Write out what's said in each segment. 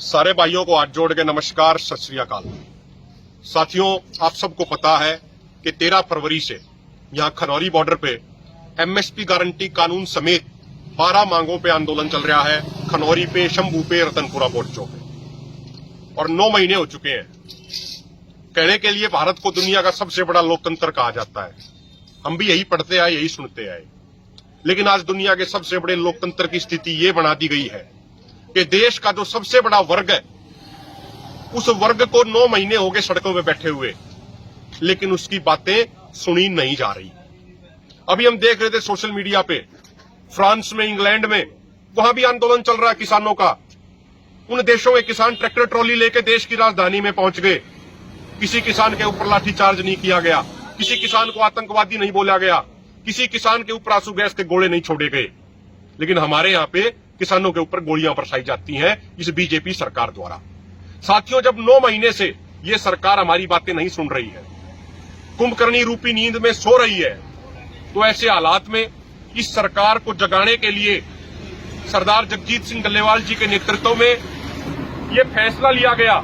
सारे भाइयों को हाथ जोड़ के नमस्कार, सत श्री अकाल। साथियों, आप सबको पता है कि 13 फरवरी से यहां खनौरी बॉर्डर पे एमएसपी गारंटी कानून समेत 12 मांगों पे आंदोलन चल रहा है। खनौरी पे, शंभू पे, रतनपुरा मोर्चों पे, और 9 महीने हो चुके हैं। कहने के लिए भारत को दुनिया का सबसे बड़ा लोकतंत्र कहा जाता है। हम भी यही पढ़ते आए, यही सुनते आए, लेकिन आज दुनिया के सबसे बड़े लोकतंत्र की स्थिति ये बना दी गई है कि देश का जो सबसे बड़ा वर्ग है, उस वर्ग को 9 महीने हो गए सड़कों पे बैठे हुए, लेकिन उसकी बातें सुनी नहीं जा रही। अभी हम देख रहे थे सोशल मीडिया पे, फ्रांस में, इंग्लैंड में, वहां भी आंदोलन चल रहा है किसानों का। उन देशों में किसान ट्रैक्टर ट्रॉली लेके देश की राजधानी में पहुंच गए। किसी किसान के ऊपर लाठीचार्ज नहीं किया गया, किसी किसान को आतंकवादी नहीं बोला गया, किसी किसान के ऊपर आंसू गैस के गोले नहीं छोड़े गए। लेकिन हमारे यहां पे किसानों के ऊपर गोलियां बरसाई जाती हैं इस बीजेपी सरकार द्वारा। साथियों, जब 9 महीने से ये सरकार हमारी बातें नहीं सुन रही है, कुंभकर्णी रूपी नींद में सो रही है, तो ऐसे हालात में इस सरकार को जगाने के लिए सरदार जगजीत सिंह डल्लेवाल जी के नेतृत्व में ये फैसला लिया गया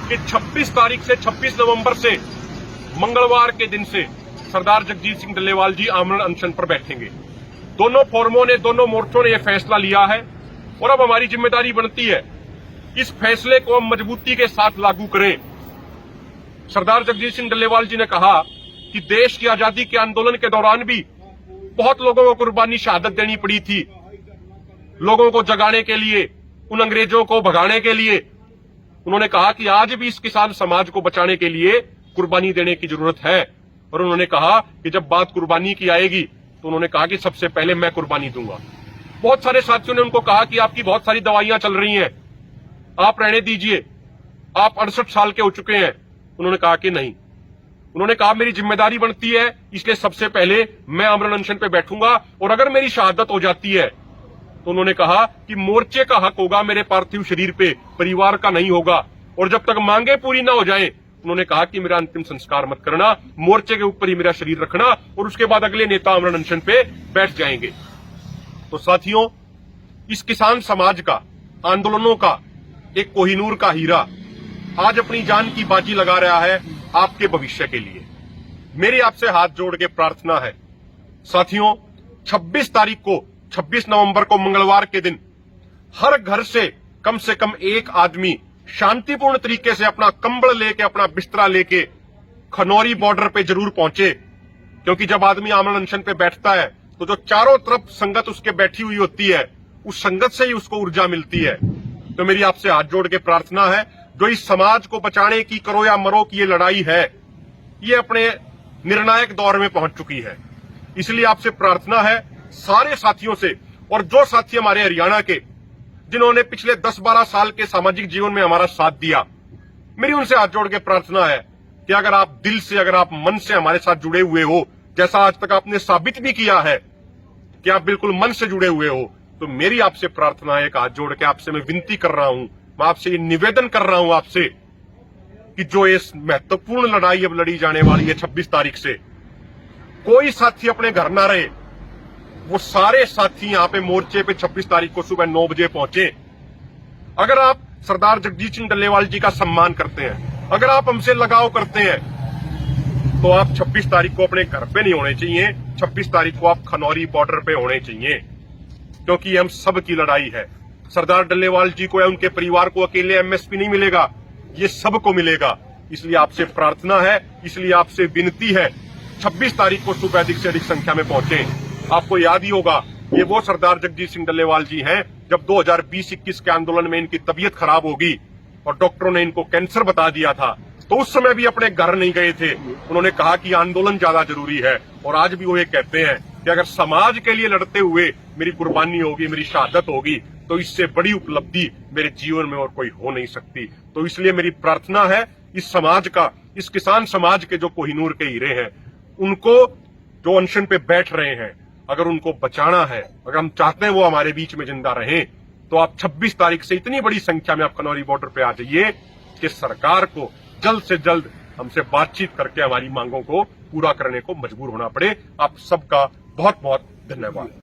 कि 26 तारीख से 26 नवंबर से मंगलवार के दिन से सरदार जगजीत सिंह डल्लेवाल जी आमरण अनशन पर बैठेंगे। दोनों फोरमों ने, दोनों मोर्चों ने यह फैसला लिया है और अब हमारी जिम्मेदारी बनती है इस फैसले को हम मजबूती के साथ लागू करें। सरदार जगजीत सिंह डल्लेवाल जी ने कहा कि देश की आजादी के आंदोलन के दौरान भी बहुत लोगों को कुर्बानी, शहादत देनी पड़ी थी। लोगों को जगाने के लिए, उन अंग्रेजों को भगाने के लिए। उन्होंने कहा कि आज भी इस किसान समाज को बचाने के लिए कुर्बानी देने की जरूरत है। और उन्होंने कहा कि जब बात कुर्बानी की आएगी तो उन्होंने कहा कि सबसे पहले मैं कुर्बानी दूंगा। बहुत सारे साथियों ने उनको कहा कि आपकी बहुत सारी दवाइयां चल रही हैं, आप रहने दीजिए, आप 68 साल के हो चुके हैं। उन्होंने कहा कि नहीं। उन्होंने कहा मेरी जिम्मेदारी बनती है, इसलिए सबसे पहले मैं आमरण अनशन पे बैठूंगा, और अगर मेरी शहादत हो जाती है तो उन्होंने कहा कि मोर्चे का हक होगा मेरे पार्थिव शरीर पे, परिवार का नहीं होगा। और जब तक मांगे पूरी ना हो जाए, उन्होंने कहा कि मेरा अंतिम संस्कार मत करना, मोर्चे के ऊपर ही मेरा शरीर रखना, और उसके बाद अगले नेता आमरण अनशन पे बैठ जाएंगे। तो साथियों, इस किसान समाज का, आंदोलनों का एक कोहिनूर का हीरा आज अपनी जान की बाजी लगा रहा है आपके भविष्य के लिए। मेरी आपसे हाथ जोड़ के प्रार्थना है साथियों, 26 तारीख को, 26 नवंबर को मंगलवार के दिन हर घर से कम एक आदमी शांतिपूर्ण तरीके से अपना कंबल लेके, अपना बिस्तरा लेके खनौरी बॉर्डर पे जरूर पहुंचे। क्योंकि जब आदमी आमरण अनशन पे बैठता है तो जो चारों तरफ संगत उसके बैठी हुई होती है, उस संगत से ही उसको ऊर्जा मिलती है। तो मेरी आपसे हाथ जोड़ के प्रार्थना है, जो इस समाज को बचाने की करो या मरो की ये लड़ाई है, ये अपने निर्णायक दौर में पहुंच चुकी है। इसलिए आपसे प्रार्थना है सारे साथियों से, और जो साथी हमारे हरियाणा के, जिन्होंने पिछले 10-12 साल के सामाजिक जीवन में हमारा साथ दिया, मेरी उनसे हाथ जोड़ के प्रार्थना है कि अगर आप दिल से, अगर आप मन से हमारे साथ जुड़े हुए हो, जैसा आज तक आपने साबित भी किया है कि आप बिल्कुल मन से जुड़े हुए हो, तो मेरी आपसे प्रार्थना है, एक हाथ जोड़ के आपसे मैं विनती कर रहा हूं, मैं आपसे ये निवेदन कर रहा हूं आपसे कि जो इस महत्वपूर्ण लड़ाई अब लड़ी जाने वाली है 26 तारीख से, कोई साथी अपने घर ना रहे। वो सारे साथी यहां पे मोर्चे पे 26 तारीख को सुबह 9 बजे पहुंचे। अगर आप सरदार जगजीत सिंह डल्लेवाल जी का सम्मान करते हैं, अगर आप हमसे लगाव करते हैं, तो आप 26 तारीख को अपने घर पे नहीं होने चाहिए। 26 तारीख को आप खनौरी बॉर्डर पे होने चाहिए, क्योंकि हम सब की लड़ाई है। सरदार डल्लेवाल जी को या उनके परिवार को अकेले एमएसपी नहीं मिलेगा, ये सबको मिलेगा। इसलिए आपसे प्रार्थना है, इसलिए आपसे विनती है, 26 तारीख को सुबह अधिक से अधिक संख्या में पहुंचे। आपको याद ही होगा, ये वो सरदार जगजीत सिंह डल्लेवाल जी हैं जब 2020-21 के आंदोलन में इनकी तबीयत खराब होगी और डॉक्टरों ने इनको कैंसर बता दिया था, तो उस समय भी अपने घर नहीं गए थे। उन्होंने कहा कि आंदोलन ज्यादा जरूरी है, और आज भी वो ये कहते हैं कि अगर समाज के लिए लड़ते हुए मेरी कुर्बानी होगी, मेरी शहादत होगी, तो इससे बड़ी उपलब्धि मेरे जीवन में और कोई हो नहीं सकती। तो इसलिए मेरी प्रार्थना है, इस समाज का, इस किसान समाज के जो कोहिनूर के हीरे हैं, उनको, जो अनशन पे बैठ रहे हैं, अगर उनको बचाना है, अगर हम चाहते हैं वो हमारे बीच में जिंदा रहें, तो आप 26 तारीख से इतनी बड़ी संख्या में आप खनौरी बॉर्डर पे आ जाइए कि सरकार को जल्द से जल्द हमसे बातचीत करके हमारी मांगों को पूरा करने को मजबूर होना पड़े। आप सबका बहुत बहुत धन्यवाद।